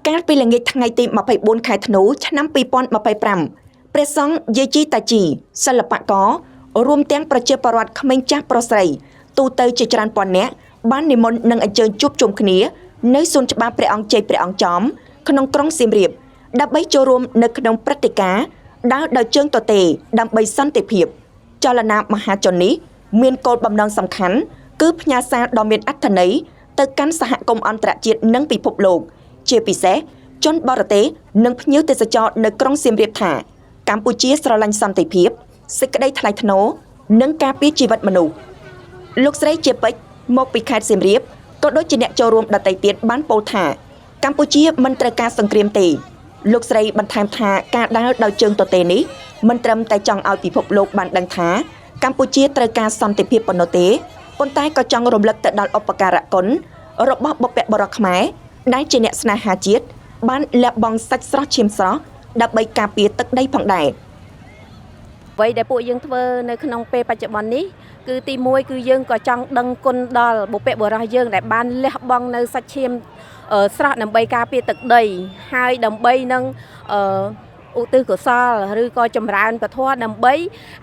កាលពីល្ងាចថ្ងៃទី24ខែធ្នូឆ្នាំ2025ព្រះសង្ឃយាយជីតាជីសិល្បកររួមទាំងប្រជាពលរដ្ឋក្មេងចាស់ប្រុសស្រីទូទៅជាច្រើនពាន់នាក់បាននិមន្តនិងអញ្ជើញជួបជុំគ្នានៅសួនច្បារព្រះអង្គជ័យព្រះអង្គចំក្នុងក្រុងសៀមរាបដើម្បីចូលរួមនៅក្នុងព្រឹត្តិការណ៍ដើរដោយជើងទទេដើម្បីសន្តិភាពចលនាមហាជននេះមានគោលបំណងសំខាន់គឺផ្ញើសារដ៏មានអត្ថន័យទៅកាន់សហគមន៍អន្តរជាតិនិងពិភពលោកជាពិសេសជនបរទេសនិងភ្ញៀវទេសចរនៅក្រុងសៀមរាបថាកម្ពុជាស្រឡាញ់សន្តិភាពសេចក្តីថ្លៃថ្នូរនិងការពារជីវិតមនុស្សលោកស្រីជាពេជ្រមកពីខេត្តសៀមរាបក៏ដូចជាអ្នកចូលរួមដទៃទៀតបានពោលថាកម្ពុជាមិនត្រូវការសង្គ្រាមទេលោកស្រីបន្ថែមថាការដើរដោយជើងទទេនេះមិនត្រឹមតែចង់ឲ្យពិភពលោកបានដឹងថាកម្ពុជាត្រូវការសន្តិភាពប៉ុណ្ណោះទេប៉ុន្តែក៏ចង់រំលឹកទៅដល់ឧបការៈគុណរបស់បុព្វបុរសខ្មែរដែលជាអ្នកស្នេហាជាតិបានលះបង់សាច់ស្រស់ឈាមស្រស់ដើម្បីការពារទឹកដីផងដែរអ្វីដែលពួកយើងធ្វើនៅក្នុងពេលបច្ចុប្បន្ននេះគឺទី1គឺយើងក៏ចង់ដឹងគុណដល់បុព្វបុរសយើងដែលបានលះបង់នៅសាច់ឈាមស្រស់ដើម្បីការពារទឹកដីហើយដើម្បីនឹងឧទ្ទិសកុសលឬក៏ចម្រើនពធដើម្បី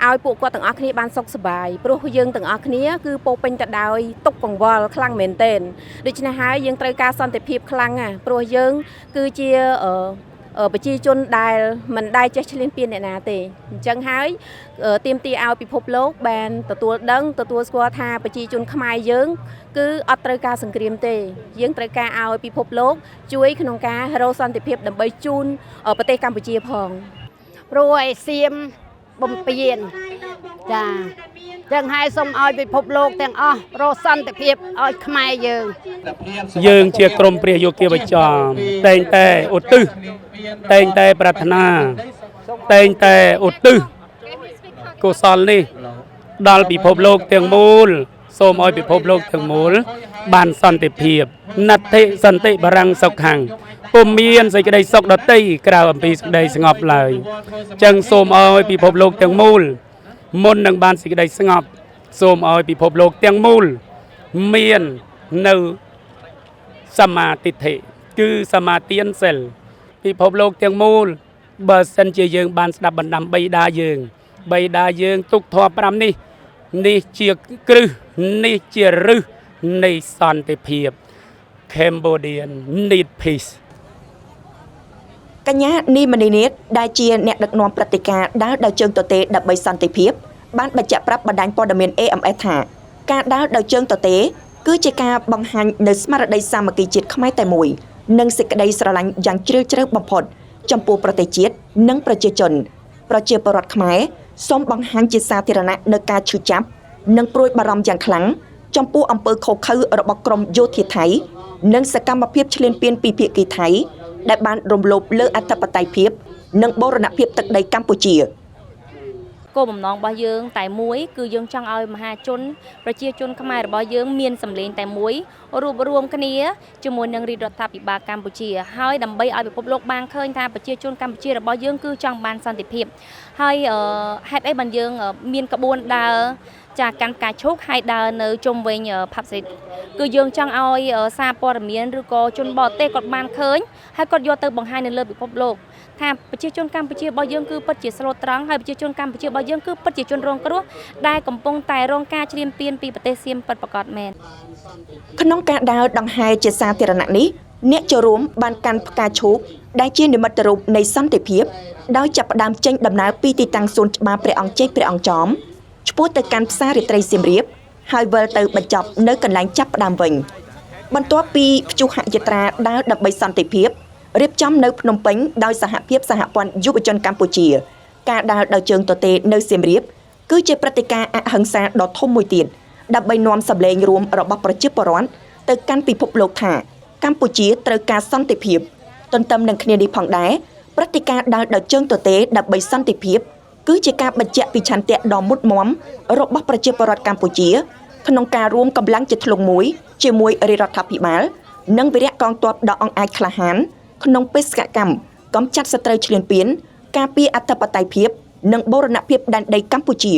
ឲ្យពួកគាត់ទាំងអស់គ្នាបានសុខសប្បាយព្រោះយើងទាំងអស់គ្នាគឺពោពេញទៅដោយទុក្ខកង្វល់ខ្លាំងមែនទែនដូច្នេះហើយយើងត្រូវការសន្តិភាពខ្លាំងណាស់ព្រោះយើងគឺជាប្រជាជនដែលមិនដែលចេះឈ្លានពានអ្នកណាទេអញ្ចឹងហើយទាមទារឲ្យពិភពលោកបានទទួលស្គាល់ថាប្រជាជនខ្មែរយើងគឺអត់ត្រូវការសង្គ្រាមទេយើងត្រូវការឲ្យពិភពលោកជួយក្នុងការរកសន្តិភាពដើម្បីជូនប្រទេសកម្ពុជាផងព្រោះឲ្យសៀមបំពេញចាចឹងហើយសូមឲ្យពិភពលោកទាំងអស់រកសន្តិភាពឲ្យខ្មែរយើងជាក្រុមព្រះយោគីវចរតែងតែឧទ្ទិសតែងតែប្រាថ្នាតែងតែឧទ្ទិសកុសលនេះដល់ពិភពលោកទាំងមូលសូមឲ្យពិភពលោកទាំងមូលបានសន្តិភាពណដ្ឋិសន្តិបរੰសុខੰពុំមានសេចក្តីសុខដតីក្រៅអំពីសេចក្តីស្ងប់ឡើយចឹងសូមឲ្យពិភពលោកទាំងមូលមុននឹងបានសេចក្តីស្ងប់សូមឲ្យពិភពលោកទាំងមូលមាននៅសមាទិដ្ឋិគឺសមាទានសិលពិភពលោកទាំងមូលបើសិនជាយើងបានស្ដាប់បណ្ដាំបៃតាយើងទុកធម៌5នេះជាគ្រឹះនេះជាឫសនៃសន្តិភាព Cambodian need peace កញ្ញានីមនីនាថដែលជាអ្នកដឹកនាំព្រឹត្តិការណ៍ដើរដោយជើងទទេដើម្បីសន្តិភាពបានបញ្ជាក់ប្រាប់បណ្ដាញព័ត៌មាន AMS ថាការដើរដោយជើងទទេគឺជាការបង្ហាញនូវស្មារតីសាមគ្គីជាតិខ្មែរតែមួយនិងសេចក្តីស្រឡាញ់យ៉ាងជ្រាលជ្រៅបំផុតចំពោះប្រទេសជាតិនិងប្រជាជនប្រជាពលរដ្ឋខ្មែរសូមបង្ហាញជាសាធារណៈនូវការឈឺចាប់និងព្រួយបារម្ភយ៉ាងខ្លាំងចំពោះអំពើខុសខើរបស់ក្រមយោធាថៃនិងសកម្មភាពឈ្លានពានពីភាគីថៃដែលបានរំលោភលើអធិបតេយ្យភាពនិងបូរណភាពទឹកដីកម្ពុជាគោលបំណងរបស់យើងតែមួយគឺយើងចង់ឲ្យមហាជនប្រជាជនខ្មែររបស់យើងមានសម្លេងតែមួយរួបរวมគ្នាជាមួយនឹងរាជរដ្ឋាភិបាលកម្ពុជាហើយដើម្បីឲ្យពិភពលោកបានឃើញថាប្រជាជនកម្ពុជារបស់យើងគឺចង់បានសន្តិភាពហើយហេតុអីបានយើងមានក្បួនដើរចាកាន់ផ្កាឈូកហើយដើរនៅជុំវិញផាប់សេតគឺយើងចង់ឲ្យសារព័ត៌មានឬក៏ជនបរទេសគាត់បានឃើញហើយគាត់យកទៅបង្ហាញនៅលើពិភពលោកថាប្រជាជនកម្ពុជារបស់យើងគឺពិតជាស្លូតត្រង់ហើយប្រជាជនកម្ពុជារបស់យើងគឺពិតជាជនរងគ្រោះដែលកំពុងតែរងការឈ្លានពានពីប្រទេសសៀមពិតប្រាកដមែនក្នុងការដើរដង្ហែជាសាធារណៈនេះអ្នកចូលរួមបានកាន់ផ្កាឈូកដែលជានិមិត្តរូបនៃសន្តិភាពដោយចាប់ផ្ដើមចេញដំណើរពីទីតាំងសួនច្បារព្រះអង្គជ័យព្រះអង្គចំឆ្ពោះទៅកាន់ផ្សាររាត្រីសៀមរាបហើយវិលទៅបញ្ចប់នៅកន្លែងចាប់ផ្ដើមវិញបន្ទាប់ពីព្យុហយាត្រាដើរដើម្បីសន្តិភាពរៀបចំនៅភ្នំពេញដោយសហភាពសហព័ន្ធយុវជនកម្ពុជាការដើរដោយជើងទទេនៅសៀមរាបគឺជាព្រឹត្តិការណ៍អហិង្សាដ៏ធំមួយទៀតដើម្បីនាំសម្លេងរួមរបស់ប្រជាពលរដ្ឋទៅកាន់ពិភពលោកថាកម្ពុជាត្រូវការសន្តិភាពទន្ទឹមនឹងគ្នានេះផងដែរព្រឹត្តិការណ៍ដើរដោយជើងទទេដើម្បីសន្តិភាពគឺជាការបញ្ជាក់ពីឆន្ទៈដ៏មុតមមរបស់ប្រជាពលរដ្ឋកម្ពុជាក្នុងការរួមកម្លាំងជាធ្លុងមួយជាមួយរាជរដ្ឋាភិបាលនិងវីរៈកងទ័ពដ៏អង់អាចក្លាហានក្នុងបេសកកម្មកម្ចាត់សត្រូវឈ្លានពានការពារអធិបតេយ្យភាពនិងបូរណភាពដែនដីកម្ពុជា